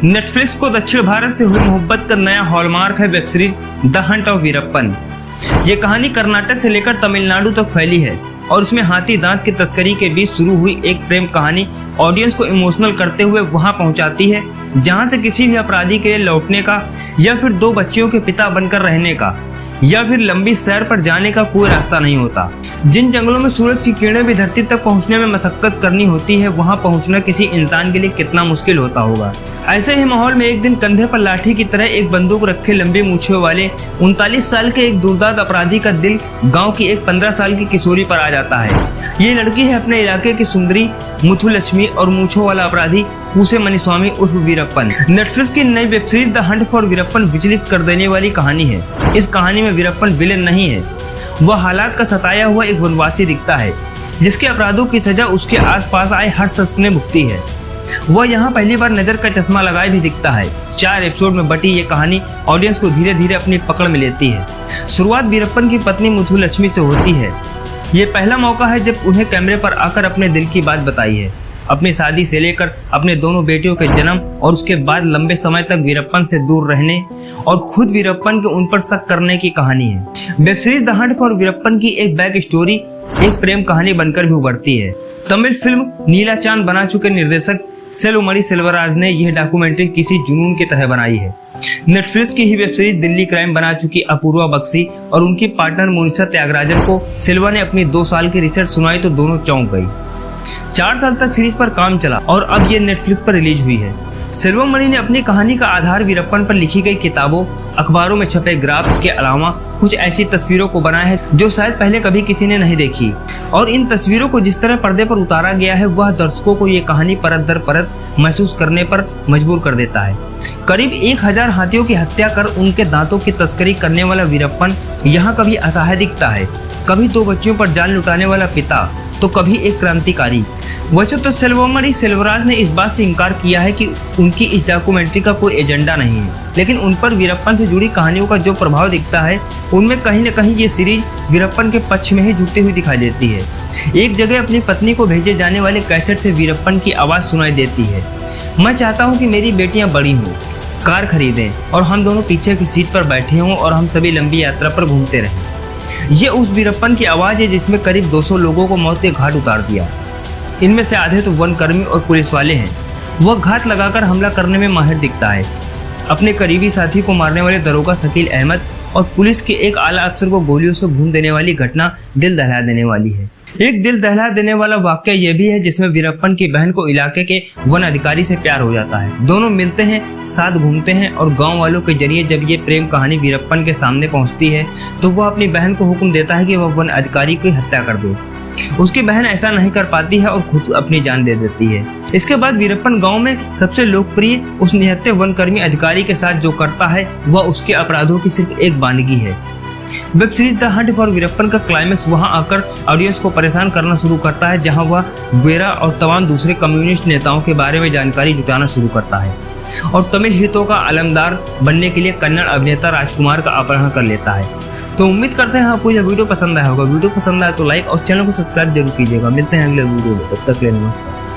Netflix को दक्षिण भारत से हुई मोहब्बत का नया हॉलमार्क है web series the Hunt of Veerappan. ये कहानी कर्नाटक से लेकर तमिलनाडु तक फैली है और उसमें हाथी दांत की तस्करी के बीच शुरू हुई एक प्रेम कहानी ऑडियंस को इमोशनल करते हुए वहां पहुंचाती है जहां से किसी भी अपराधी के लिए लौटने का या फिर दो बच्चियों के पिता बनकर रहने का या फिर लंबी सैर पर जाने का कोई रास्ता नहीं होता। जिन जंगलों में सूरज की किरणें भी धरती तक पहुंचने में मशक्कत करनी होती है, वहां पहुंचना किसी इंसान के लिए कितना मुश्किल होता होगा। ऐसे ही माहौल में एक दिन कंधे पर लाठी की तरह एक बंदूक रखे लंबी मूछों वाले 39 साल के एक दुर्दांत अपराधी का दिल गांव की एक 15 साल की किशोरी पर आ जाता है। ये लड़की है अपने इलाके की सुंदरी मुथुलक्ष्मी और मूछों वाला अपराधी पूसे मनीस्वामी उर्फ वीरप्पन। नेटफ्लिक्स की नई web series the Hunt for Veerappan विचलित कर देने वाली कहानी है। इस कहानी में वीरप्पन विलेन नहीं है, वह हालात का सताया हुआ एक वनवासी दिखता है जिसके अपराधों की सजा उसके आसपास आए हर शख्स ने भुगती है। वह यहाँ पहली बार नजर का चश्मा लगाए भी दिखता है। 4 एपिसोड में बटी ये कहानी ऑडियंस को धीरे धीरे अपनी पकड़ में लेती है। शुरुआत वीरप्पन की पत्नी मुथुलक्ष्मी से होती है। ये पहला मौका है जब उन्हें कैमरे पर आकर अपने दिल की बात बताई है। अपनी शादी से लेकर अपने दोनों बेटियों के जन्म और उसके बाद लंबे समय तक वीरप्पन से दूर रहने और खुद वीरप्पन के उन पर शक करने की कहानी है। Web series the Hunt for Veerappan की एक बैक स्टोरी एक प्रेम कहानी बनकर भी उभरती है। तमिल फिल्म नीला चांद बना चुके निर्देशक सेल्वमणि सेल्वराज ने यह डॉक्यूमेंट्री किसी जुनून की तरह बनाई है। नेटफ्लिक्स की ही वेब सीरीज दिल्ली क्राइम बना चुकी अपूर्वा बख्शी और उनकी पार्टनर मोनिशा त्यागराजन को सेल्वा ने अपनी 2 साल की रिसर्च सुनाई तो दोनों चौंक गई। 4 साल तक सीरीज पर काम चला और अब ये नेटफ्लिक्स पर रिलीज हुई है। सेल्वमणि ने अपनी कहानी का आधार वीरप्पन पर लिखी गई किताबों, अखबारों में छपे ग्राफ्स के अलावा कुछ ऐसी तस्वीरों को बनाया है जो शायद पहले कभी किसी ने नहीं देखी। और इन तस्वीरों को जिस तरह पर्दे पर उतारा गया है वह दर्शकों को ये कहानी परत दर परत महसूस करने पर मजबूर कर देता है। करीब 1000 हाथियों की हत्या कर उनके दांतों की तस्करी करने वाला वीरप्पन यहाँ कभी असहाय दिखता है, कभी 2 बच्चियों पर जान लुटाने वाला पिता तो कभी एक क्रांतिकारी। वैसे तो सेल्वमणि सेल्वराज ने इस बात से इनकार किया है कि उनकी इस डॉक्यूमेंट्री का कोई एजेंडा नहीं है, लेकिन उन पर वीरप्पन से जुड़ी कहानियों का जो प्रभाव दिखता है उनमें कहीं न कहीं ये सीरीज वीरप्पन के पक्ष में ही झुकती हुई दिखाई देती है। एक जगह अपनी पत्नी को भेजे जाने वाले कैसेट से वीरप्पन की आवाज़ सुनाई देती है, मैं चाहता हूँ कि मेरी बेटियाँ बड़ी हों, कार खरीदें और हम दोनों पीछे की सीट पर बैठे हों और हम सभी लंबी यात्रा पर घूमते रहें। ये उस वीरप्पन की आवाज़ है जिसमें करीब 200 लोगों को मौत के घाट उतार दिया। इनमें से आधे तो वनकर्मी और पुलिस वाले हैं। वह घात लगाकर हमला करने में माहिर दिखता है। अपने करीबी साथी को मारने वाले दरोगा शकील अहमद और पुलिस के एक आला अफसर को गोलियों से भून देने वाली घटना दिल दहला देने वाली है। एक दिल दहला देने वाला वाक्य यह भी है जिसमें वीरप्पन की बहन को इलाके के वन अधिकारी से प्यार हो जाता है। दोनों मिलते हैं, साथ घूमते हैं और गांव वालों के जरिए जब ये प्रेम कहानी वीरप्पन के सामने पहुंचती है तो वह अपनी बहन को हुक्म देता है कि वह वन अधिकारी की हत्या कर दे। उसकी बहन ऐसा नहीं कर पाती है और खुद अपनी जान दे देती है। इसके बाद वीरप्पन गांव में सबसे लोकप्रिय उस निहत्थे वनकर्मी अधिकारी के साथ जो करता है वह उसके अपराधों की सिर्फ एक वानगी है। Web series the Hunt for Veerappan का क्लाइमेक्स वहां आकर ऑडियंस को परेशान करना शुरू करता है जहां वह ग्वेरा और तमाम दूसरे कम्युनिस्ट नेताओं के बारे में जानकारी जुटाना शुरू करता है और तमिल हितों का अलमदार बनने के लिए कन्नड़ अभिनेता राजकुमार का अपहरण कर लेता है। तो उम्मीद करते हैं आपको यह वीडियो पसंद आया होगा। वीडियो पसंद आया तो लाइक और चैनल को सब्सक्राइब जरूर कीजिएगा। मिलते हैं अगले वीडियो में, तब तक के लिए नमस्कार।